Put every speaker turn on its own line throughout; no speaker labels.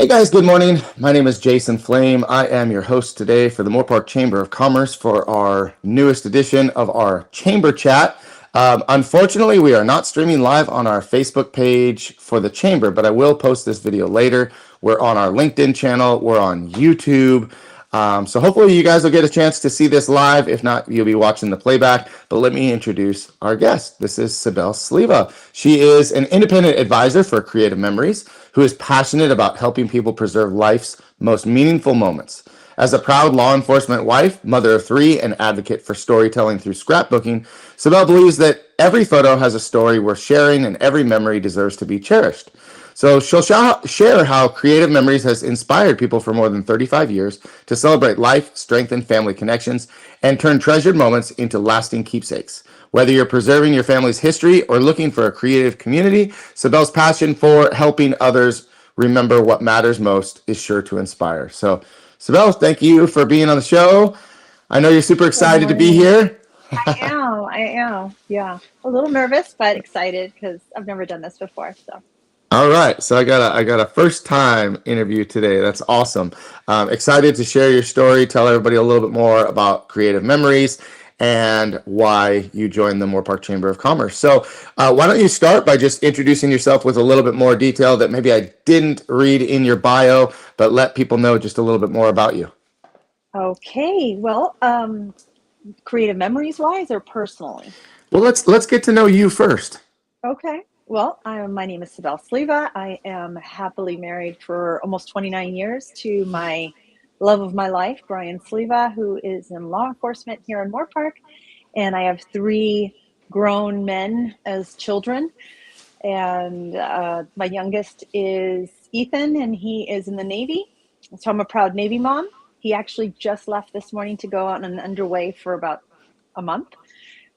Hey guys, good morning. My name is Jason Flame. I am your host today for the Moorpark Chamber of Commerce for our newest edition of our Chamber Chat. Unfortunately, we are not streaming live on our Facebook page for the Chamber, but I will post this video later. We're on our LinkedIn channel. We're on YouTube. So hopefully you guys will get a chance to see this live. If not, you'll be watching the playback. But let me introduce our guest. This is Cybele Sliva. She is an independent advisor for Creative Memories who is passionate about helping people preserve life's most meaningful moments. As a proud law enforcement wife, mother of three, and advocate for storytelling through scrapbooking, Cybele believes that every photo has a story worth sharing and every memory deserves to be cherished. So she'll share how Creative Memories has inspired people for more than 35 years to celebrate life, strengthen family connections, and turn treasured moments into lasting keepsakes. Whether you're preserving your family's history or looking for a creative community, Cybele's passion for helping others remember what matters most is sure to inspire. So, Cybele, thank you for being on the show. I know you're super excited to be here.
I am. Yeah. A little nervous, but excited because I've never done this before. So.
All right, so I got a first time interview today. That's awesome. Excited to share your story, tell everybody a little bit more about Creative Memories and why you joined the Moorpark Chamber of Commerce. So why don't you start by just introducing yourself with a little bit more detail that maybe I didn't read in your bio, but let people know just a little bit more about you.
Okay. Well, Creative Memories wise or personally?
Well, let's get to know you first.
Okay. Well, my name is Cybele Sliva. I am happily married for almost 29 years to my love of my life, Brian Sliva, who is in law enforcement here in Moorpark. And I have three grown men as children. And my youngest is Ethan, and he is in the Navy. So I'm a proud Navy mom. He actually just left this morning to go on an underway for about a month.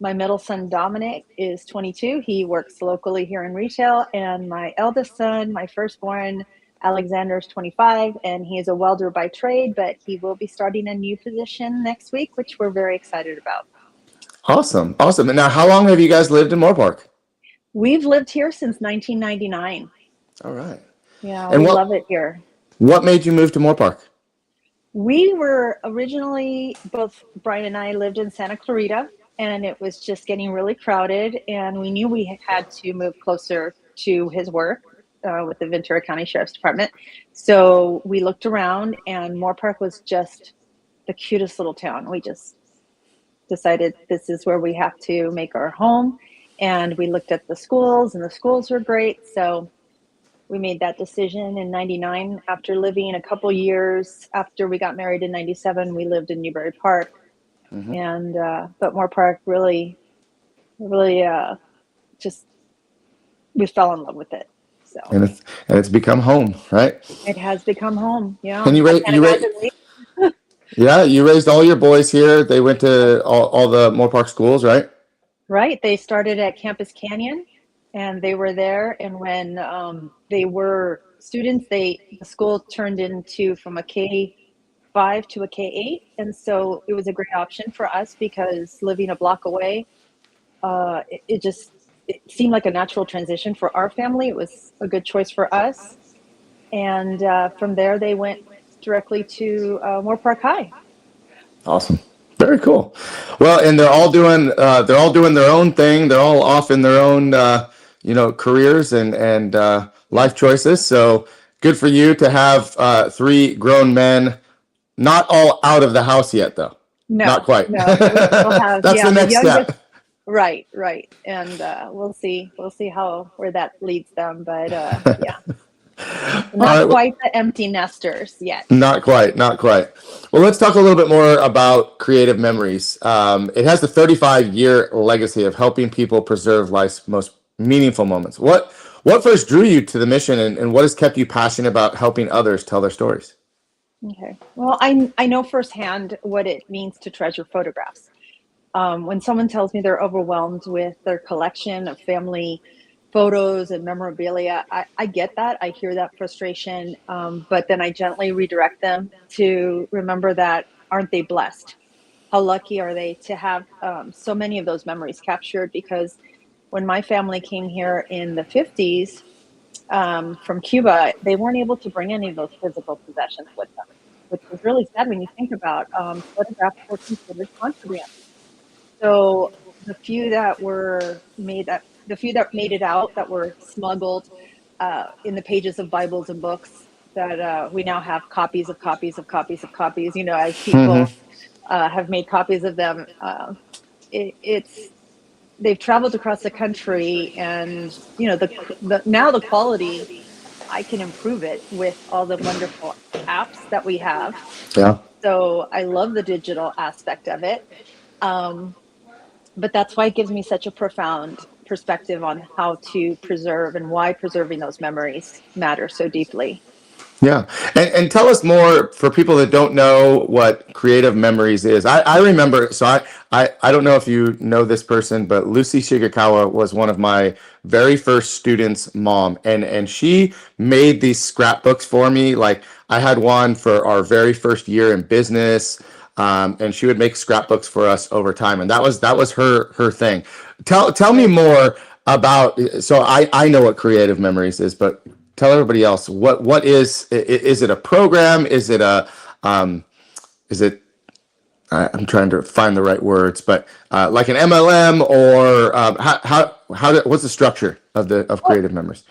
My middle son, Dominic, is 22. He works locally here in retail. And my eldest son, my firstborn, Alexander, is 25, and he is a welder by trade, but he will be starting a new position next week, which we're very excited about.
Awesome. Awesome. And now, how long have you guys lived in Moorpark?
We've lived here since 1999.
All right.
Yeah,
and
we love it here.
What made you move to Moorpark?
We were originally, both Brian and I lived in Santa Clarita, and it was just getting really crowded, and we knew we had to move closer to his work with the Ventura County Sheriff's Department. So we looked around, and Moorpark was just the cutest little town. We just decided this is where we have to make our home, and we looked at the schools, and the schools were great. So we made that decision in 99 after living a couple years after we got married in 97. We lived in Newbury Park. And but Moorpark really just we fell in love with it. So
and it's become home, right?
it has become home. Yeah.
And you raised all your boys here. They went to all the Moorpark schools, right?
Right. They started at Campus Canyon, and they were there. And when they were students, the school turned into from a K-5 to a K-8, and so it was a great option for us because living a block away, it seemed like a natural transition for our family. It was a good choice for us, and from there they went directly to Moorpark High.
Awesome, very cool. Well, and they're all doing their own thing. They're all off in their own careers and life choices. So good for you to have three grown men. Not all out of the house yet, though.
No,
not quite.
No, we'll have,
That's the next step.
Right, and we'll see where that leads them. But yeah, not quite the empty nesters yet.
Not quite. Well, let's talk a little bit more about Creative Memories. It has the 35-year legacy of helping people preserve life's most meaningful moments. What first drew you to the mission, and what has kept you passionate about helping others tell their stories?
Okay. Well, I know firsthand what it means to treasure photographs. When someone tells me they're overwhelmed with their collection of family photos and memorabilia, I get that. I hear that frustration, but then I gently redirect them to remember that aren't they blessed? How lucky are they to have so many of those memories captured? Because when my family came here in the 50s, from Cuba, they weren't able to bring any of those physical possessions with them, which was really sad when you think about photographs were considered contraband. So the few that made it out that were smuggled in the pages of Bibles and books that we now have copies of copies of copies of copies. As people
Hmm.
have made copies of them. It's they've traveled across the country, and now the quality, I can improve it with all the wonderful apps that we have.
Yeah.
So I love the digital aspect of it. Um, but that's why it gives me such a profound perspective on how to preserve and why preserving those memories matter so deeply.
Yeah. And tell us more for people that don't know what creative memories is. I remember, so I don't know if you know this person, but Lucy Shigakawa was one of my very first students' mom. And she made these scrapbooks for me. Like I had one for our very first year in business. And she would make scrapbooks for us over time. And that was her thing. Tell me
Right.
more about, so I know what creative memories is, but tell everybody else what is it a program? Is it a is it I'm trying to find the right words, but like an MLM, or what's the structure of
Well,
creative memories?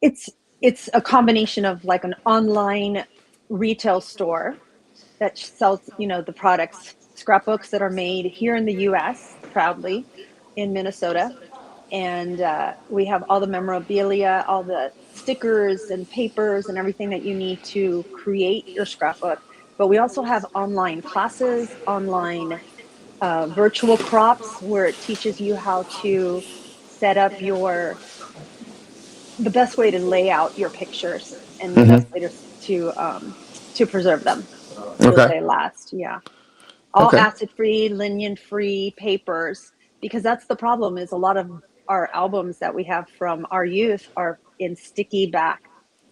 it's it's a combination of like an online retail store that sells, the products, scrapbooks that are made here in the U.S. proudly in Minnesota, and we have all the memorabilia, all the stickers and papers and everything that you need to create your scrapbook. But we also have online classes, online virtual crops, where it teaches you how to set up the best way to lay out your pictures and the best
Hmm.
way to preserve them so
Okay.
they last. Yeah, all
Okay.
acid free, linear free papers, because that's the problem. Is a lot of our albums that we have from our youth are in sticky back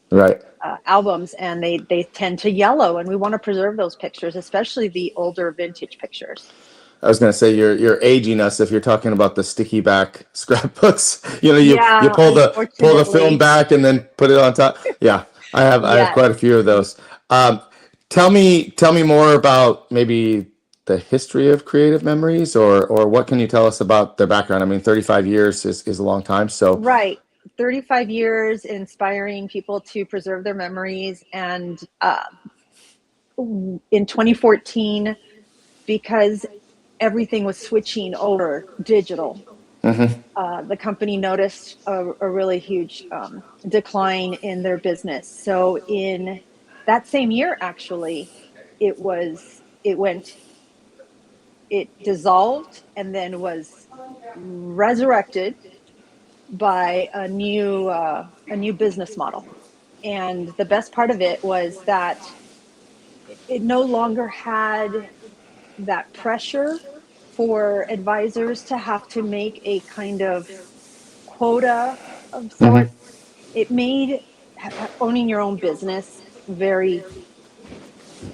Right.
albums, and they tend to yellow, and we want to preserve those pictures, especially the older vintage pictures.
I was going to say you're aging us if you're talking about the sticky back scrapbooks. You
Yeah,
pull the film
unfortunately.
back and then put it on top. Yeah, I have
Yes.
quite a few of those. Um, tell me more about maybe the history of creative memories, or what can you tell us about their background? I mean, 35 years is a long time. So,
Right. 35 years inspiring people to preserve their memories. And in 2014, because everything was switching over digital,
mhm.
the company noticed a really huge decline in their business. So in that same year, actually, it was, it went, it dissolved and then was resurrected by a new business model. And the best part of it was that it no longer had that pressure for advisors to have to make a kind of quota of
Mhm.
sorts. It made owning your own business very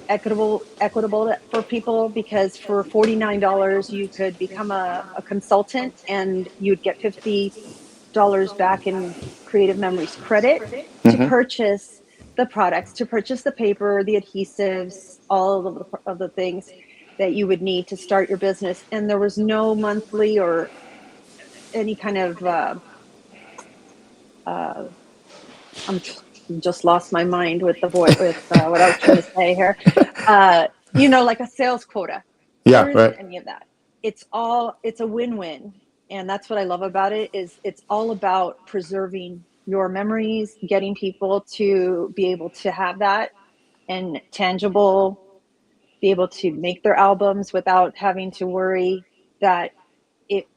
equitable for people, because for $49 you could become a consultant, and you'd get $50 back in creative memories credit to
Mhm.
purchase the products, to purchase the paper, the adhesives, all of the things that you would need to start your business. And there was no monthly or any kind of uh, I'm just lost my mind with the voice with what I was trying to say here. Like a sales quota.
Yeah,
There isn't
right.
any of that. It's a win-win. And that's what I love about it, is it's all about preserving your memories, getting people to be able to have that and tangible, be able to make their albums without having to worry that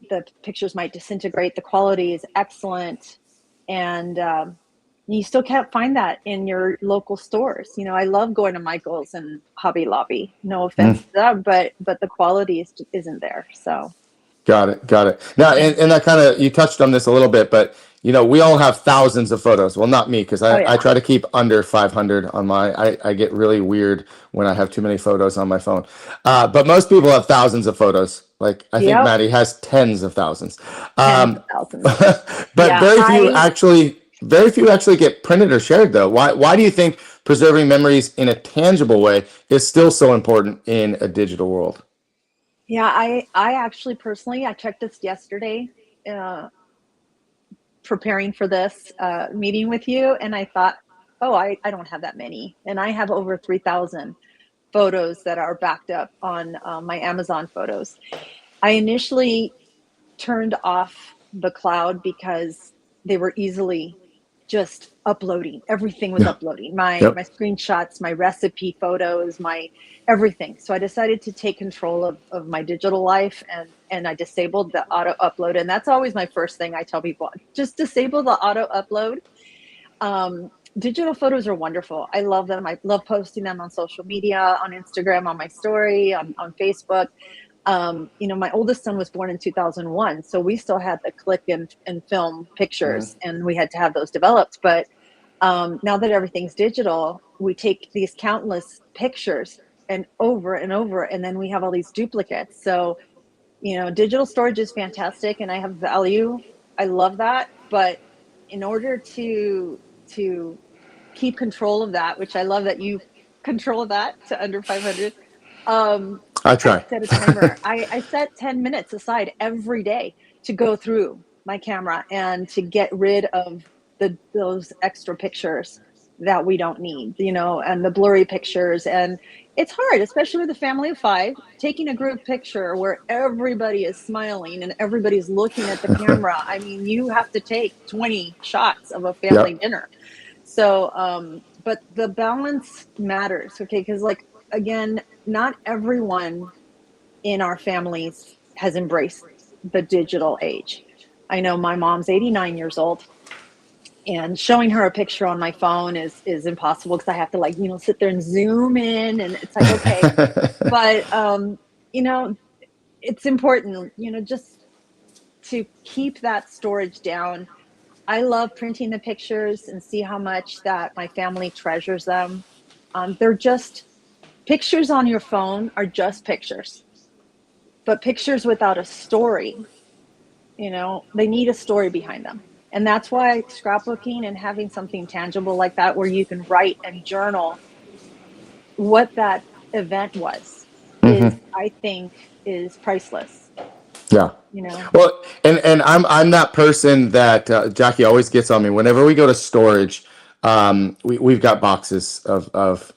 the pictures might disintegrate. The quality is excellent, and you still can't find that in your local stores. I love going to Michael's and Hobby Lobby. No offense to them, but the quality isn't there. So
Got it. Got it. Now,
yeah.
and that kind of, you touched on this a little bit, but we all have thousands of photos. Well, not me, because
Oh
I
yeah.
try to keep under 500 on my. I get really weird when I have too many photos on my phone. But most people have thousands of photos. Like I think
Yep.
Maddie has tens of thousands.
Tens of thousands.
But
Yeah.
very few
I
actually. Very few actually get printed or shared, though. Why do you think preserving memories in a tangible way is still so important in a digital world?
Yeah, I actually personally, I checked this yesterday, uh, preparing for this meeting with you, and I thought, oh, I don't have that many. And I have over 3,000 photos that are backed up on my Amazon photos. I initially turned off the cloud because they were easily just uploading. Everything was
Yeah.
uploading. My
Yep.
screenshots, my recipe photos, my everything. So I decided to take control of my digital life, and I disabled the auto upload. And that's always my first thing I tell people. Just disable the auto upload. Digital photos are wonderful. I love them. I love posting them on social media, on Instagram, on my story, on Facebook. My oldest son was born in 2001, so we still had the click and film
Mhm.
pictures, and we had to have those developed. But now that everything's digital, we take these countless pictures and over, and then we have all these duplicates. So, digital storage is fantastic, and I have value. I love that, but in order to keep control of that, which I love that you control that to under 500.
I
I
try.
set a timer. I set 10 minutes aside every day to go through my camera and to get rid of those extra pictures that we don't need, and the blurry pictures. And it's hard, especially with a family of five, taking a group picture where everybody is smiling and everybody's looking at the camera. I mean, you have to take 20 shots of a family
Yep.
dinner. So, but the balance matters, okay? Because, like, again, not everyone in our families has embraced the digital age. I know my mom's 89 years old, and showing her a picture on my phone is impossible because I have to, like, sit there and zoom in, and it's like, okay. But you know it's important, just to keep that storage down. I love printing the pictures and see how much that my family treasures them. They're just pictures on your phone are just pictures, but pictures without a story, they need a story behind them. And that's why scrapbooking and having something tangible like that, where you can write and journal what that event was, I think, is priceless,
Yeah.
you know?
Well, and I'm that person that Jackie always gets on me whenever we go to storage. We've got boxes of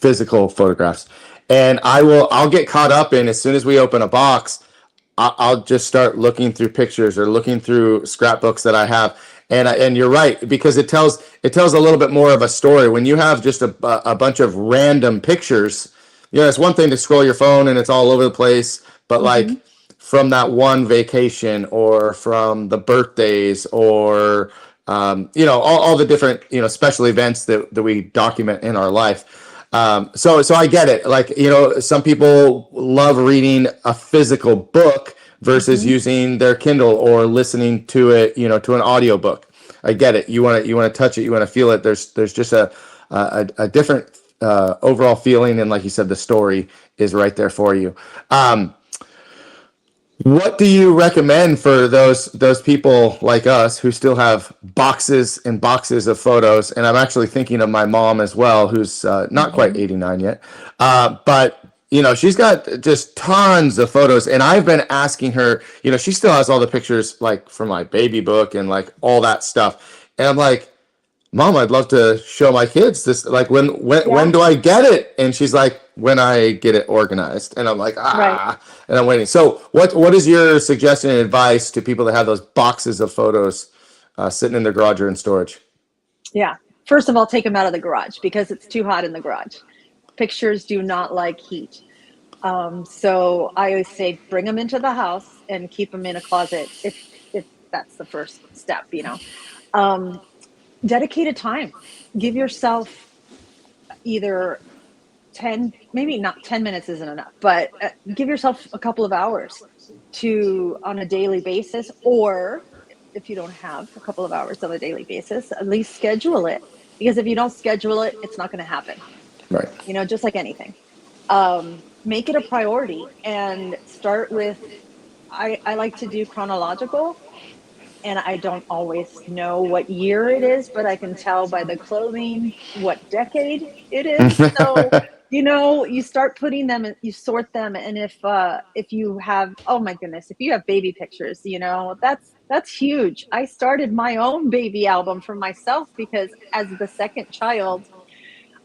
physical photographs, and I'll get caught up in, as soon as we open a box, I'll just start looking through pictures or looking through scrapbooks that I have. And you're right, because it tells a little bit more of a story when you have just a bunch of random pictures. It's one thing to scroll your phone and it's all over the place, but
Hmm.
like from that one vacation or from the birthdays or all the different special events that we document in our life. So I get it. Like, some people love reading a physical book versus
Hmm.
using their Kindle or listening to it, to an audiobook. I get it. You want to touch it. You want to feel it. There's just a different overall feeling. And like you said, the story is right there for you. What do you recommend for those people like us who still have boxes and boxes of photos? And I'm actually thinking of my mom as well, who's not quite
Hmm.
89 yet, but she's got just tons of photos. And I've been asking her. She still has all the pictures like from my baby book and like all that stuff. And I'm like, Mom, I'd love to show my kids this. Like, when
Yeah,
do I get it? And she's like, when I get it organized. And I'm like,
right.
and I'm waiting. So what is your suggestion and advice to people that have those boxes of photos sitting in their garage or in storage?
Yeah. First of all, take them out of the garage because it's too hot in the garage. Pictures do not like heat. So I always say bring them into the house and keep them in a closet if that's the first step. Um, Dedicated time. Give yourself either 10, maybe not 10 minutes isn't enough, but give yourself a couple of hours to on a daily basis, or if you don't have a couple of hours on a daily basis, at least schedule it, because if you don't schedule it, it's not going to happen,
Right.
just like anything. Make it a priority and start with, I like to do chronological. and I don't always know what year it is, but I can tell by the clothing what decade it is. So, you start putting them and you sort them, and if you have, oh my goodness, if you have baby pictures, that's huge. I started my own baby album for myself because as the second child,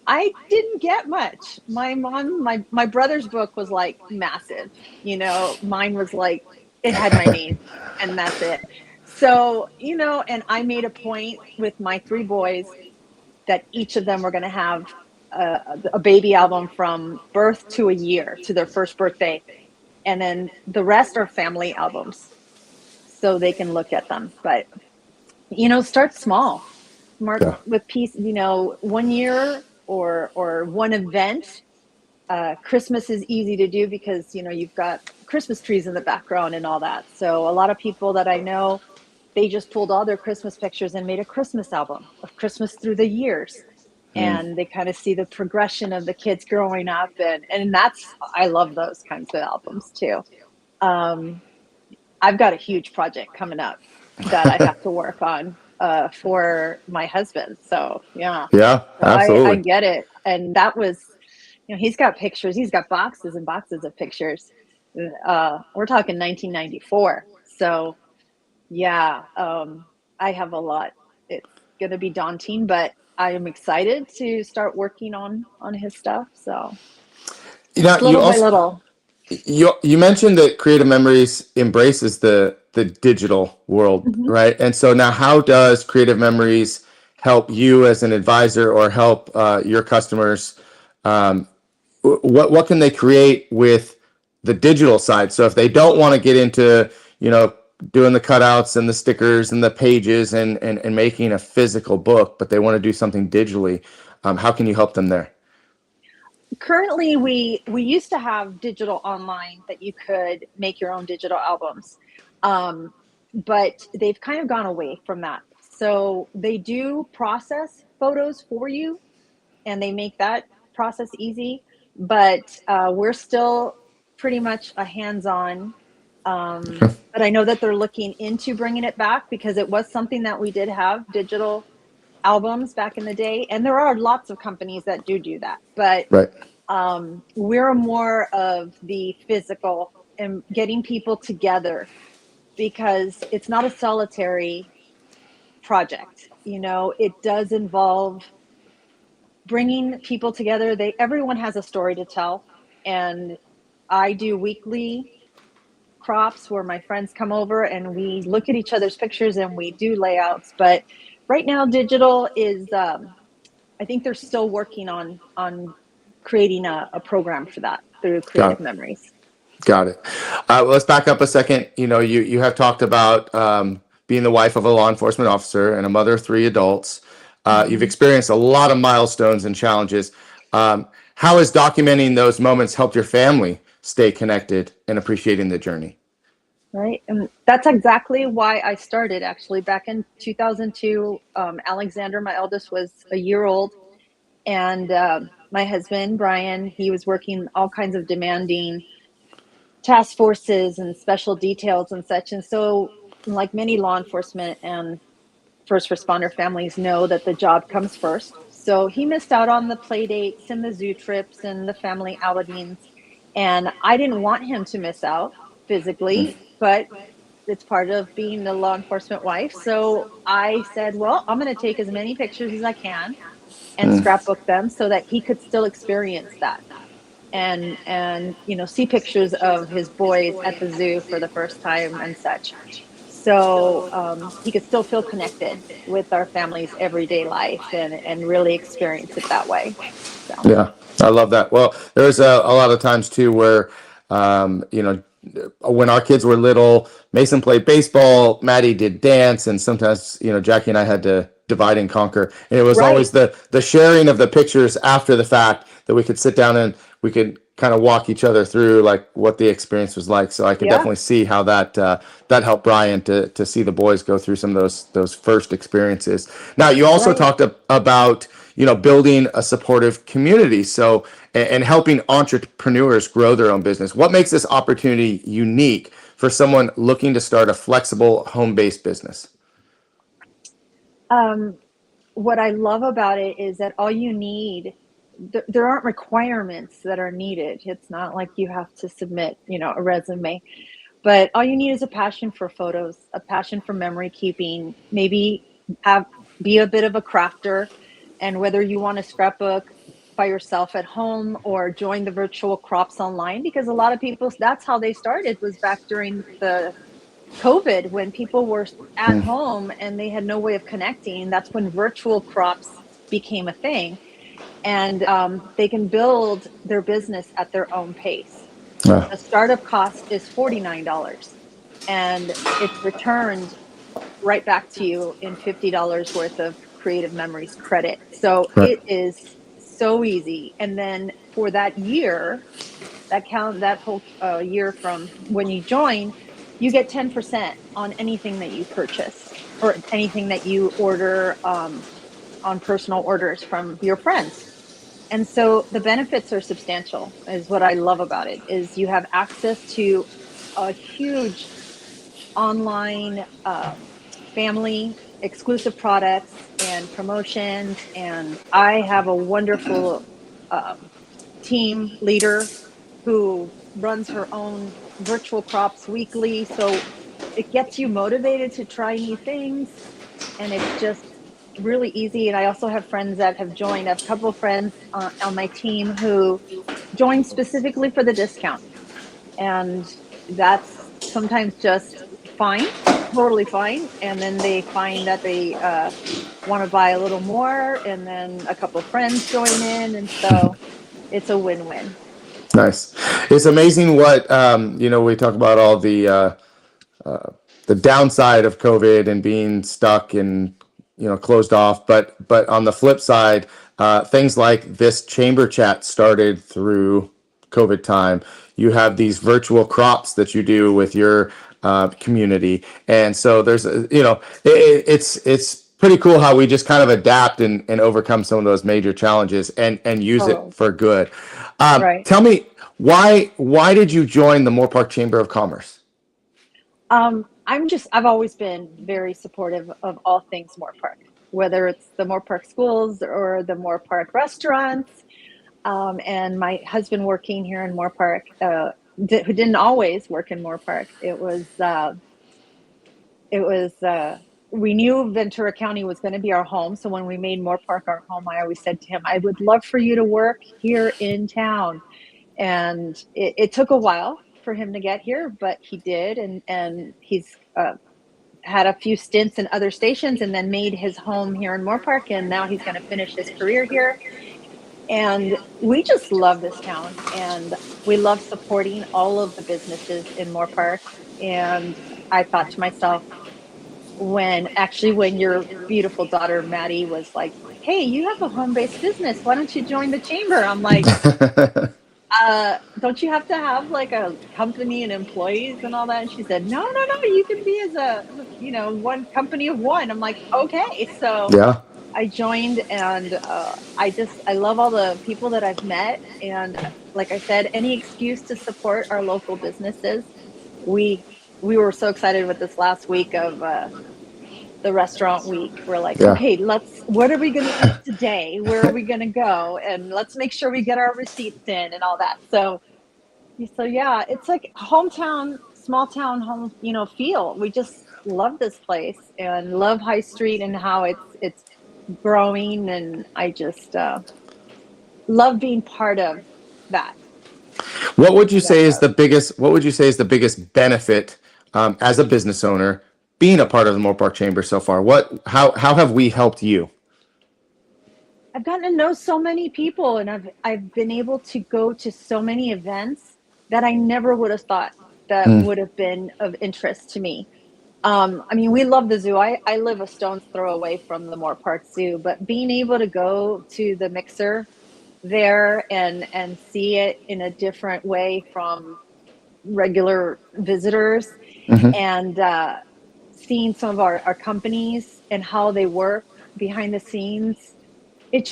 I didn't get much. My brother's book was like massive. Mine was like, it had my name and that's it. So, and I made a point with my three boys that each of them were going to have a baby album from birth to a year to their first birthday. And then the rest are family albums so they can look at them. But, start small. Mark
Yeah.
with piece, 1 year or one event. Christmas is easy to do because you've got Christmas trees in the background and all that. So a lot of people that I know, they just pulled all their Christmas pictures and made a Christmas album of Christmas through the years, and they kind of see the progression of the kids growing up, and I love those kinds of albums too. I've got a huge project coming up that I have to work on for my husband. So yeah,
Yeah,
so I
absolutely.
get it, and that was, he's got pictures. He's got boxes and boxes of pictures. We're talking 1994. So yeah, I have a lot. It's going to be daunting, but I am excited to start working on his stuff. So
You
just
you
little by
also
little.
you mentioned that Creative Memories embraces the digital world,
Mhm.
right? And so now, how does Creative Memories help you as an advisor, or help your customers? Um, what can they create with the digital side? So if they don't want to get into, doing the cutouts and the stickers and the pages and making a physical book, but they want to do something digitally, how can you help them there?
Currently, we used to have digital online that you could make your own digital albums, um, but they've kind of gone away from that. So they do process photos for you, and they make that process easy. But we're still pretty much a hands-on. But I know that they're looking into bringing it back because it was something that we did have digital albums back in the day, and there are lots of companies that do that. But
Right.
we're more of the physical and getting people together because it's not a solitary project. It does involve bringing people together. Everyone has a story to tell, and I do weekly crops where my friends come over and we look at each other's pictures and we do layouts. But right now, digital is. I think they're still working on creating a program for that through
Got
Creative
it.
Memories.
Got it. Well, let's back up a second. You have talked about being the wife of a law enforcement officer and a mother of three adults. You've
Mm-hmm.
experienced a lot of milestones and challenges. How has documenting those moments helped your family stay connected and appreciating the journey?
Right. And that's exactly why I started actually back in 2002. Alexander, my eldest, was a year old. And my husband, Brian, he was working all kinds of demanding task forces and special details and such. And so, like many law enforcement and first responder families know that the job comes first. So he missed out on the play dates and the zoo trips and the family outings. And I didn't want him to miss out physically, but it's part of being the law enforcement wife. So I said, well, I'm going to take as many pictures as I can and scrapbook them so that he could still experience that and see pictures of his boys at the zoo for the first time and such. So he could still feel connected with our family's everyday life and really experience it that way. So
Yeah, I love that. Well, there's a lot of times too where, when our kids were little, Mason played baseball, Maddie did dance, and sometimes, Jackie and I had to divide and conquer. And it was
right,
always the sharing of the pictures after the fact that we could sit down and we could kind of walk each other through like what the experience was like. So I could
yeah,
definitely see how that helped Brian to see the boys go through some of those first experiences. Now, you also
right.
talked about building a supportive community, and helping entrepreneurs grow their own business. What makes this opportunity unique for for someone looking to start a flexible home-based business?
What I love about it is that all you need, there aren't requirements that are needed. It's not like you have to submit, a resume, but all you need is a passion for photos, a passion for memory keeping, maybe have, be a bit of a crafter. And whether you want to scrapbook by yourself at home or join the virtual crops online, because a lot of people, that's how they started, was back during the COVID when people were at
Mm,
home and they had no way of connecting. That's when virtual crops became a thing. And they can build their business at their own pace.
yeah,
The startup cost is $49 and it's returned right back to you in $50 worth of creative memories credit. So
right,
it is so easy. And then for that year, that whole year from when you join, you get 10% on anything that you purchase or anything that you order on personal orders from your friends. And so the benefits are substantial, is what I love about it, is you have access to a huge online family exclusive products and promotions. And I have a wonderful team leader who runs her own virtual crops weekly. So it gets you motivated to try new things. And it's just really easy. And I also have friends that have joined. I have a couple of friends on my team who joined specifically for the discount. And that's sometimes just fine, totally fine. And then they find that they want to buy a little more. And then a couple of friends join in. And so it's a win-win.
nice. It's amazing what we talk about all the downside of COVID and being stuck and closed off. But on the flip side, things like this chamber chat started through COVID time. You have these virtual crops that you do with your community, and so there's it's pretty cool how we just kind of adapt and overcome some of those major challenges and use it
Totally.
for good.
Right.
Tell me why did you join the Moorpark Chamber of Commerce?
I've always been very supportive of all things Moorpark, whether it's the Moorpark schools or the Moorpark restaurants. And my husband working here in Moorpark, who didn't always work in Moorpark. We knew Ventura County was going to be our home. So when we made Moorpark our home, I always said to him, I would love for you to work here in town. And it took a while for him to get here, but he did. And he's had a few stints in other stations and then made his home here in Moorpark. And now he's going to finish his career here. And we just love this town and we love supporting all of the businesses in Moorpark. And I thought to myself, when your beautiful daughter Maddie was like, hey, you have a home-based business, why don't you join the chamber? I'm like, don't you have to have like a company and employees and all that? And she said, no, no, no, you can be one company of one. I'm like, okay. So
Yeah.
I joined and I love all the people that I've met. And like I said, any excuse to support our local businesses. We were so excited with this last week of the restaurant week. We're like,
Yeah.
okay, what are we going to eat today? Where are we going to go? And let's make sure we get our receipts in and all that. So yeah, it's like hometown, small town home, feel. We just love this place and love High Street and how it's growing. And I just love being part of that.
What would you
That
say is
growth.
the biggest? What would you say is the biggest benefit as a business owner being a part of the Moorpark Chamber so far? How have we helped you?
I've gotten to know so many people and I've been able to go to so many events that I never would have thought that
Mm,
would have been of interest to me. I mean, we love the zoo. I live a stone's throw away from the Moorpark Zoo, but being able to go to the mixer there and see it in a different way from regular visitors
hmm.
and seeing some of our companies and how they work behind the scenes, it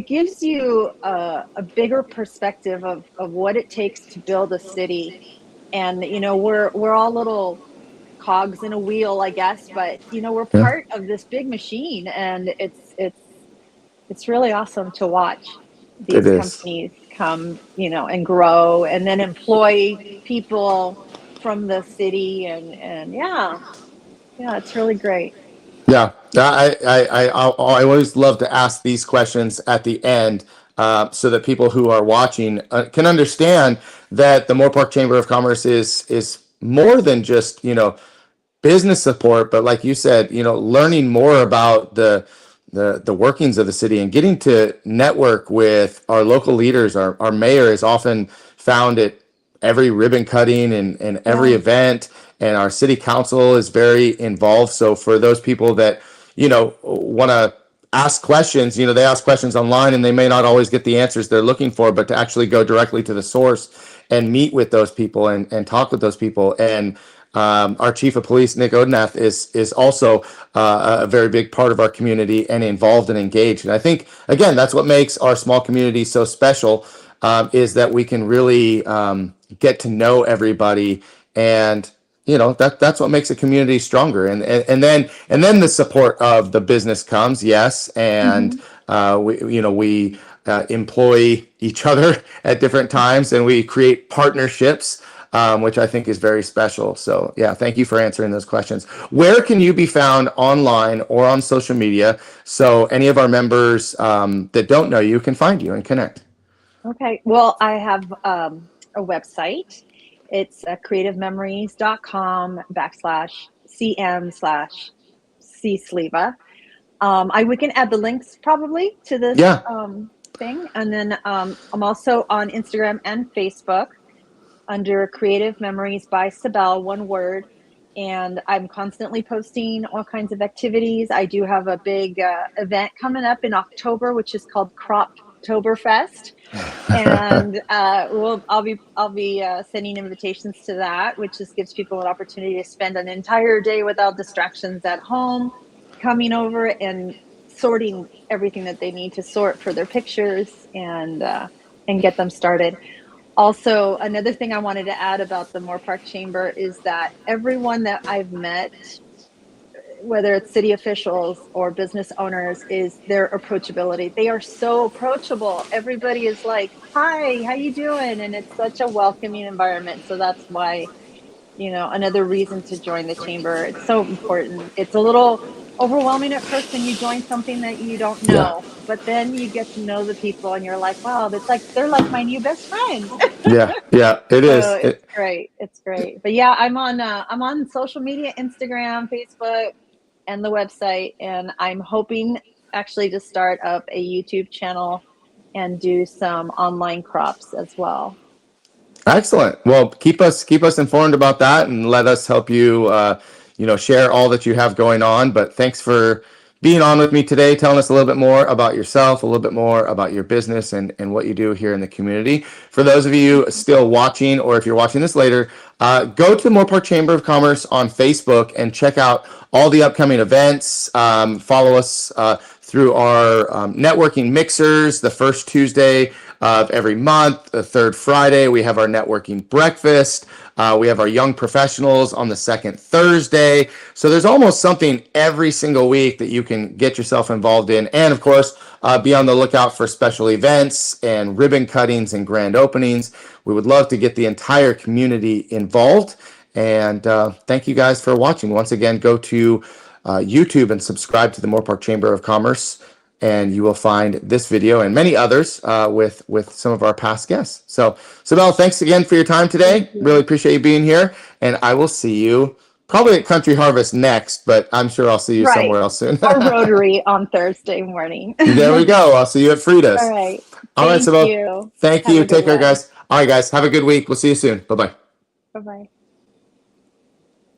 gives you a bigger perspective of what it takes to build a city And we're all little cogs in a wheel, I guess, but we're
Yeah,
part of this big machine, and it's really awesome to watch
it
these
is.
companies come, and grow, and then employ people from the city, and yeah, it's really great.
Yeah, I always love to ask these questions at the end, so that people who are watching can understand that the Moorpark Chamber of Commerce is more than just business support, but like you said, learning more about the workings of the city and getting to network with our local leaders. Our mayor is often found at every ribbon cutting and every
Yeah,
event, and our city council is very involved. So for those people that want to ask questions, they ask questions online and they may not always get the answers they're looking for, but to actually go directly to the source and meet with those people and talk with those people. And our chief of police, Nick Odenath, is also a very big part of our community and involved and engaged. And I think, again, that's what makes our small community so special, is that we can really get to know everybody, and that's what makes a community stronger. And then the support of the business comes, yes, and
hmm
we employ each other at different times, and we create partnerships, which I think is very special. So, yeah, thank you for answering those questions. Where can you be found online or on social media so any of our members that don't know you can find you and connect?
Okay. Well, I have a website. It's creativememoriescom/cm/C Sliva. We can add the links probably to this
Yeah,
thing. And then I'm also on Instagram and Facebook under Creative Memories by Cybele, one word. And I'm constantly posting all kinds of activities. I do have a big event coming up in October, which is called Croptoberfest, and I'll be sending invitations to that, which just gives people an opportunity to spend an entire day without distractions at home, coming over and sorting everything that they need to sort for their pictures, and get them started. Also, another thing I wanted to add about the Moorpark Chamber is that everyone that I've met, whether it's city officials or business owners, is their approachability. They are so approachable. Everybody is like, "Hi, how you doing?" And it's such a welcoming environment. So that's why, another reason to join the chamber. It's so important. It's a little overwhelming at first when you join something that you don't
yeah,
know, but then you get to know the people and you're like, "Wow, that's like they're like my new best friend."
yeah, yeah. It
So
is.
it's great. It's great. But yeah, I'm on social media, Instagram, Facebook, and the website, and I'm hoping actually to start up a YouTube channel and do some online crops as well.
Excellent. Well, keep us informed about that, and let us help you. Share all that you have going on. But thanks for being on with me today, telling us a little bit more about yourself, a little bit more about your business and what you do here in the community. For those of you still watching, or if you're watching this later, go to the Moorpark Chamber of Commerce on Facebook and check out all the upcoming events. Follow us through our networking mixers the first Tuesday of every month. The third Friday, we have our networking breakfast. We have our young professionals on the second Thursday. So there's almost something every single week that you can get yourself involved in. And of course, be on the lookout for special events and ribbon cuttings and grand openings. We would love to get the entire community involved. And thank you guys for watching. Once again, go to YouTube and subscribe to the Moorpark Chamber of Commerce, and you will find this video and many others with some of our past guests. So, Cybele, thanks again for your time
Thank
today. Really
you.
appreciate you being here, and I will see you probably at Country Harvest next, but I'm sure I'll see you
Right.
somewhere else soon.
Or Rotary on Thursday morning.
There we go. I'll see you at
All
Frida's.
right.
All right,
Thank
Cybele.
you.
Thank
Have
you.
a good
Take care,
one.
guys. All right, guys. Have a good week. We'll see you soon. Bye-bye.
Bye bye.